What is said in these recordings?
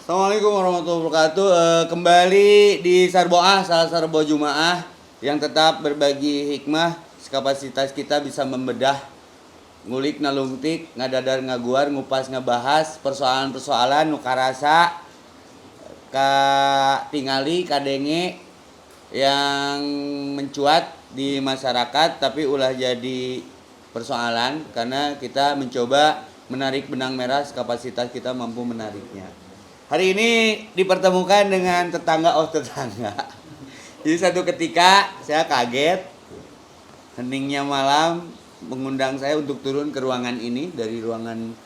Assalamualaikum warahmatullahi wabarakatuh. Kembali di Sarboah, salah Sarbo Jumaah yang tetap berbagi hikmah. Kapasitas kita bisa membedah, ngulik nalungtik, ngadadar ngaguar, ngupas ngebahas persoalan-persoalan nukarasa ka tingali kadenge yang mencuat di masyarakat tapi ulah jadi persoalan karena kita mencoba menarik benang merah kapasitas kita mampu menariknya. Hari ini dipertemukan dengan tetangga tetangga. Jadi satu ketika saya kaget, heningnya malam mengundang saya untuk turun ke ruangan ini dari ruangan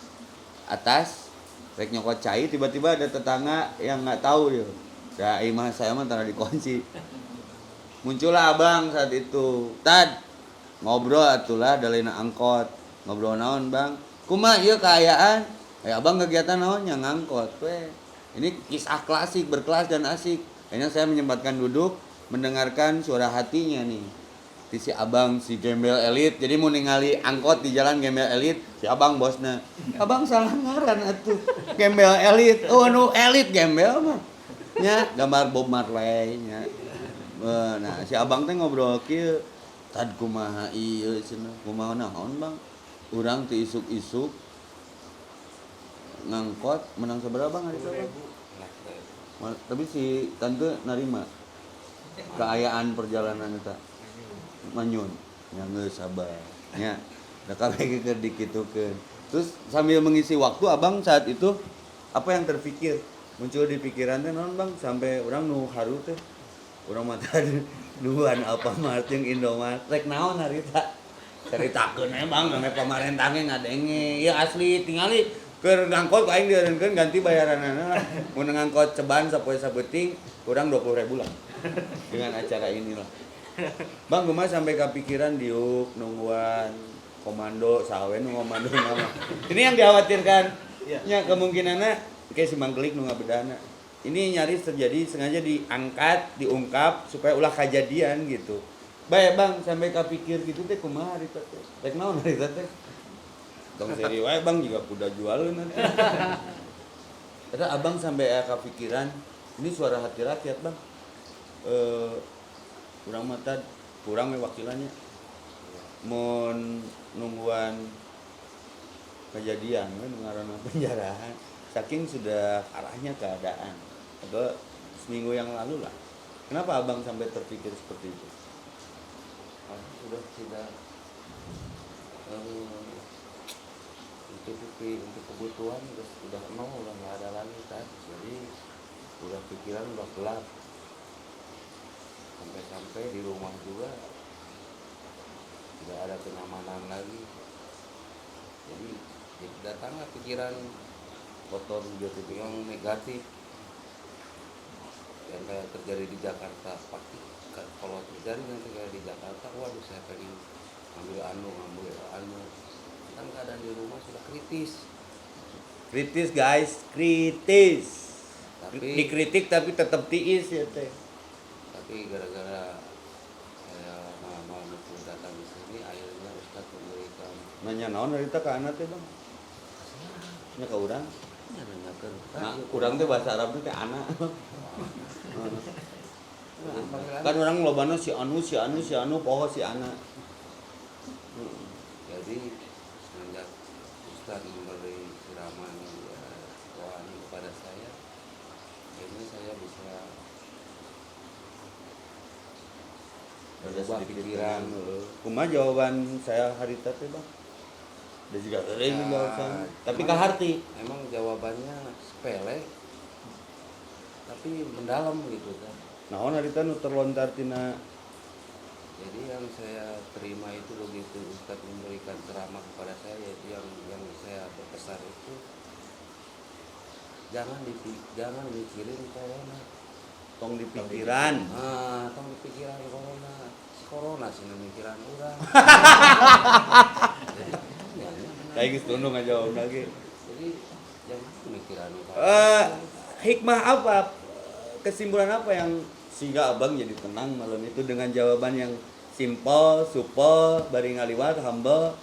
atas, rek nyokot cai, tiba-tiba ada tetangga yang nggak tahu dia. Ya imah saya mah tara dikunci. Muncullah abang saat itu. Tad, ngobrol atulah dalina angkot. Ngobrol naon bang? Kumaha ieu kaayaan? Abang kegiatan naon nya ngangkot we. Ini kisah klasik, berkelas dan asik. Akhirnya saya menyempatkan duduk, mendengarkan suara hatinya nih. Si abang, si gembel elit. Jadi mau ningali angkot di jalan gembel elit, si abang bosnya. Abang salah ngaran atuh. Gembel elit. Oh, nu elit gembel mah. Nya gambar Bob Marley nya. Nah, si abang teh ngobrol kieu. Tad kumaha ieu cenah. Kumaha naon, Bang? Urang teu isuk-isuk ngangkot menang seberapa Bang hari itu? Tapi si tante narima keayaan perjalanan eta manyun nya geus sabar nya da kabeh keur dikitukeun. Terus sambil mengisi waktu abang saat itu apa yang terpikir muncul di pikiran teh naon Bang sampai orang nu haru teh urang mah tadi nuhun Alfamart jeung Indomart rek naon harita caritakeun Bang ame pamarentah ge ngadenge ieu asli tingali keur ngangkot aing dieureunkeun ganti bayaranana mun ngangkot ceban sapoe sabeuting kurang 20.000 lah dengan acara inilah. Bang kumaha sampai kepikiran diuk nungguan komando sawe nu komando nama. Ini yang dikhawatirkan nya kemungkinanna kayak si Mang Gelik nu ngabedana. Ini nyaris terjadi sengaja diangkat, diungkap supaya ulah kejadian gitu. Bae Bang sampai kepikir gitu teh kumaha harita teh. Rek naon harita teh? Tong seri wae Bang juga kuda jualin nanti. Eta abang sampai kepikiran ini suara hati rakyat Bang. Kurang mata kurang we wakilannya. Mun nungguan kejadian we ngaranna penjarahan. Saking sudah arahnya keadaan. Atau seminggu yang lalu lah. Kenapa abang sampai terpikir seperti itu? Sudah tidak untuk kebutuhan udah nol, udah nggak ada lagi kan, jadi udah pikiran udah gelap, sampai di rumah juga tidak ada kenyamanan lagi, jadi datanglah pikiran kotor yang negatif yang kayak terjadi di Jakarta. Pasti kalau terjadi nanti kayak di Jakarta, waduh saya pengen ngambil anu kan keadaan di rumah sudah kritis Guys, kritis. Tapi dikritik tapi tetap tiis ya teh. Tapi gara-gara saya malam itu datang di sini, akhirnya Ustadz memberikan Nanya naon harita ka anak teh Bang? Nya ka urang. nanyakeun. Nah, urang teh bahasa Arab teh anak. Kan orang lobana si anu poho si anak. Jadi semenjak Ustadz memberi siraman rohani kepada saya, akhirnya saya bisa berubah pikiran. Kumaha jawaban saya harita teh Bang? Da juga eureun jawaban. Tapi ka harti. Emang jawabannya sepele, tapi mendalam gitu kan. Naon harita nu terlontar tina. Jadi yang saya terima itu begitu Ustadz memberikan ceramah kepada saya, yaitu yang saya berpesan itu jangan mikirin corona, Tong di pikiran. tong di pikiran corona sih mikiran urang. Kayak geus tundung ngajawab lagi. Jadi jangan mikiran Hikmah apa? Kesimpulan apa yang sehingga abang jadi tenang malam itu dengan jawaban yang simple, supel, bari ngaliwat, humble,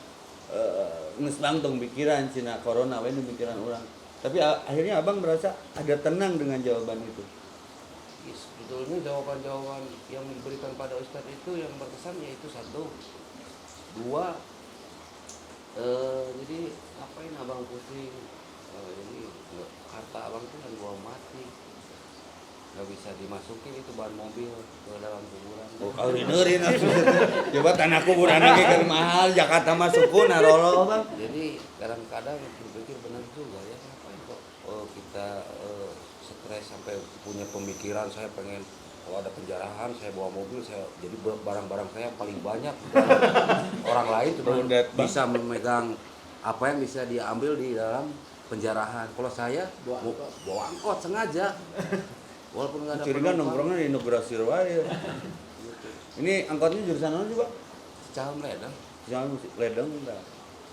geus bang tong pikiran cina corona we nu pikiran urang. Tapi akhirnya abang merasa ada tenang dengan jawaban itu. Sebetulnya jawaban-jawaban yang diberikan pada Ustadz itu yang berkesan yaitu satu, dua, jadi ngapain abang pusing, jadi harta abang itu kan gua mati, nggak bisa dimasukin itu ban mobil ke dalam kuburan. Oh, kawin-kawin coba tanah kuburan lagi kan mahal, Jakarta masuk pun narolo bang. Jadi kadang-kadang berpikir benar juga ya, ngapain kok kita stres sampai punya pemikiran saya pengen kalau ada penjarahan saya bawa mobil, saya jadi barang-barang saya paling banyak. Orang lain sudah bisa memegang apa yang bisa diambil di dalam penjarahan. Kalau saya bawa angkot sengaja. Walaupun nggak ada Curiga nongkrongnya di Integrasi Raya. Ini angkotnya jurusan mana sih bang? Calon ledeng. Jangan musik ledeng enggak.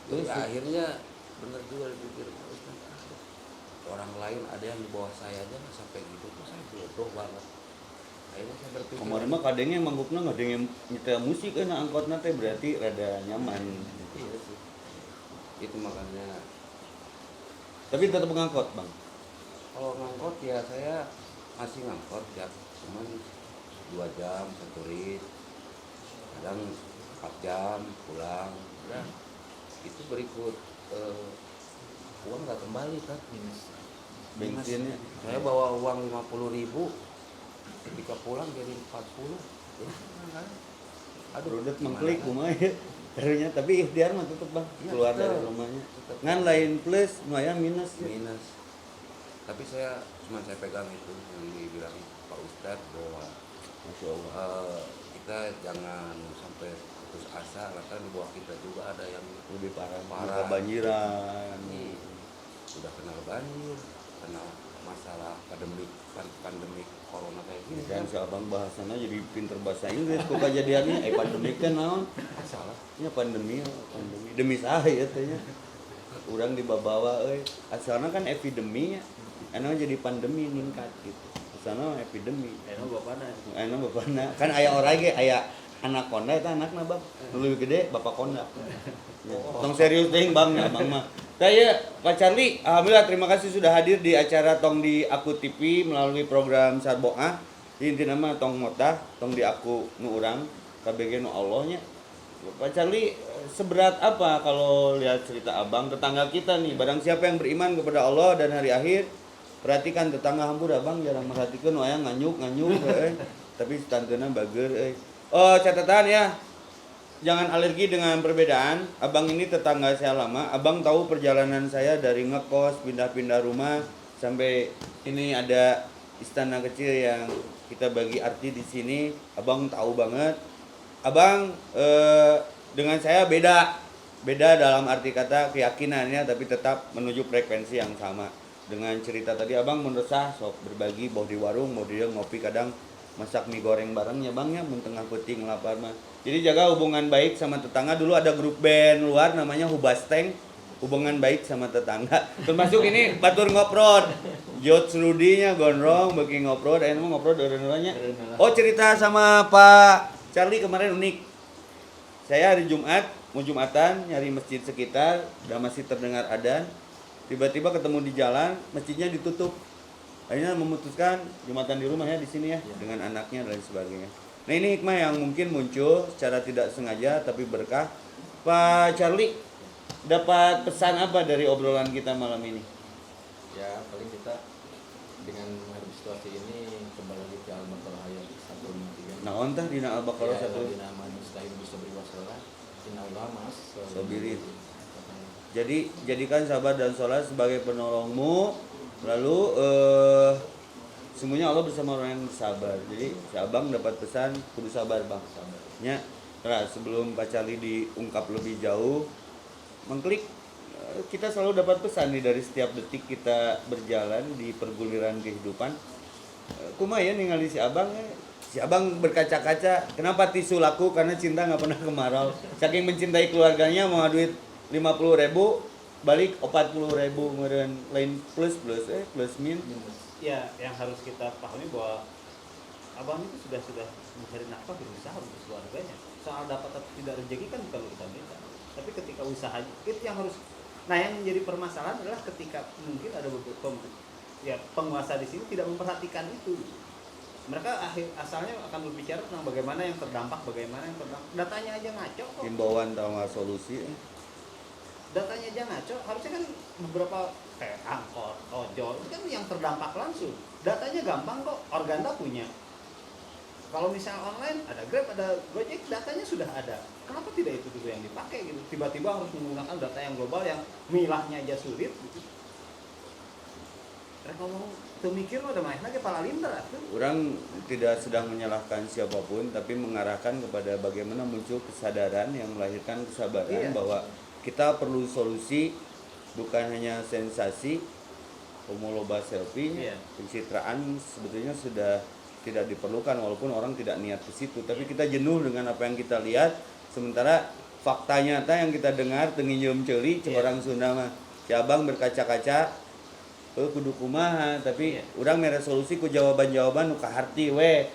Terus akhirnya benar juga dipikir orang lain ada yang di bawah saya aja nggak sampai gitu, tuh saya bodoh banget. Akhirnya saya berpikir. Kemarin mah kadangnya manggupna nggak ada yang nyetel musik kan angkotnya teh berarti rada nyaman. Iya sih. Itu makanya. Tapi tetap ngangkot bang. Kalau ngangkot ya saya masih ngangkot ya, cuman 2 jam satu rit, kadang 4 jam pulang. Udah itu berikut uang nggak kembali kan, Bensinnya. saya bawa uang 50.000, ketika pulang jadi 40 ya, kan? Aduh, Rudet gimana mengklik kan? rumah ya. Terusnya tapi ikhtiar mah tetep bang Iya, keluar tetep. dari rumahnya. Tetep. Ngan lain plus, lumayan minus. Ya. Minus. Tapi saya pegang itu yang dibilang Pak Ustadz bahwa Masya Allah. kita jangan sampai putus asa, karena di bawah kita juga ada yang Lebih parah. Parah. Kebanjiran. ini sudah kena banjir, kena masalah pandemi corona kayak gini Dan kan. si abang bahasanya jadi pinter bahasa Inggris kok kejadiannya pandemi kan naon? Salah. Ya pandemi demi saya tanya. Urang dibawa asalnya kan epidemi ya. Enak jadi pandemi ningkat gitu. Asalnya epidemi. Enak bapana. Kan aya orang ge aya anak konda itu anakna bang. Nu leuwih gede bapak konda. Ya. Tong serius teuing bang ya bang mah. Saya Pak Charlie, alhamdulillah terima kasih sudah hadir di acara Tong di Aku TV melalui program Sarboah. Inti nama Tong Motah, Tong di Aku nu urang, KBG nu Allahnya. Pak Charlie, seberat apa kalau lihat cerita abang tetangga kita nih, barang siapa yang beriman kepada Allah dan hari akhir, perhatikan tetangga hampur abang jarang merhatikan wayang nganyuk tapi tantena bager Oh, catatan ya. Jangan alergi dengan perbedaan. Abang ini tetangga saya lama. Abang tahu perjalanan saya dari ngekos, pindah-pindah rumah sampai ini ada istana kecil yang kita bagi arti di sini. Abang tahu banget. Abang dengan saya beda dalam arti kata keyakinannya, tapi tetap menuju frekuensi yang sama. Dengan cerita tadi abang meresah sok berbagi mau di warung mau di ngopi kadang masak mie goreng barengnya bang ya mun tengah peuting lapar mah. Jadi jaga hubungan baik sama tetangga. Dulu ada grup band luar namanya Hubasteng, hubungan baik sama tetangga. Termasuk ini batur ngoprod. Jod Rudinya gondrong bagi ngoprod, aya mah ngoprod eureun-eureunnya. Oh, cerita sama Pak Charlie kemarin unik. Saya hari Jumat mau Jumatan nyari masjid sekitar, udah masih terdengar adzan. Tiba-tiba ketemu di jalan, masjidnya ditutup. Akhirnya memutuskan Jumatan di rumah ya di sini ya, dengan anaknya dan sebagainya. Nah ini hikmah yang mungkin muncul secara tidak sengaja tapi berkah. Pak Charlie, dapat pesan apa dari obrolan kita malam ini? Ya paling kita dengan menghadapi situasi ini kembali lagi ke Al-Baqarah ayat 153. Nah ontah dina Al-Baqarah Ya, satu. dina man mustahil bisabri wasalah innallaha mas Sabirin. Jadi jadikan sabar dan sholat sebagai penolongmu. Lalu semuanya Allah bersama orang yang sabar. Jadi si abang dapat pesan kudu sabar bang. Ya, nah, sebelum Pak Charlie diungkap lebih jauh, mengklik kita selalu dapat pesan nih dari setiap detik kita berjalan di perguliran kehidupan. Kumaha ya ningali si abang. Si abang berkaca-kaca. Kenapa tisu laku? Karena cinta nggak pernah kemarau. Saking mencintai keluarganya mau duit 50.000 balik 40.000 kemudian lain plus min. Ya, yang harus kita pahami bahwa abang itu sudah mencari nafkah berusaha untuk keluarganya. Soal dapat atau tidak rezeki kan bukan urusan kita. Tapi ketika usaha itu yang harus Nah, yang menjadi permasalahan adalah ketika mungkin ada beberapa penguasa di sini tidak memperhatikan itu. Mereka asalnya akan berbicara tentang bagaimana yang terdampak, datanya aja ngaco kok. Himbauan atau nggak solusi? Datanya aja ngaco, harusnya kan beberapa kayak angkot, ojol, itu kan yang terdampak langsung. Datanya gampang kok, Organda punya. Kalau misalnya online, ada Grab, ada Gojek, datanya sudah ada. Kenapa tidak itu dulu yang dipakai gitu? Tiba-tiba harus menggunakan data yang global yang milahnya aja sulit gitu. Mereka ngomong, tuh mikir lo udah main lagi pala linter tuh. Orang tidak sedang menyalahkan siapapun, tapi mengarahkan kepada bagaimana muncul kesadaran yang melahirkan kesabaran Iya. bahwa kita perlu solusi, bukan hanya sensasi, homoloba selfie, Iya. pencitraan sebetulnya sudah tidak diperlukan walaupun orang tidak niat ke situ, tapi kita jenuh dengan apa yang kita lihat, sementara fakta nyata yang kita dengar tenginjum celi Iya. orang Sunda mah si abang berkaca-kaca kudu kumaha, tapi Iya. urang mere solusi ku jawaban-jawaban nu kaharti we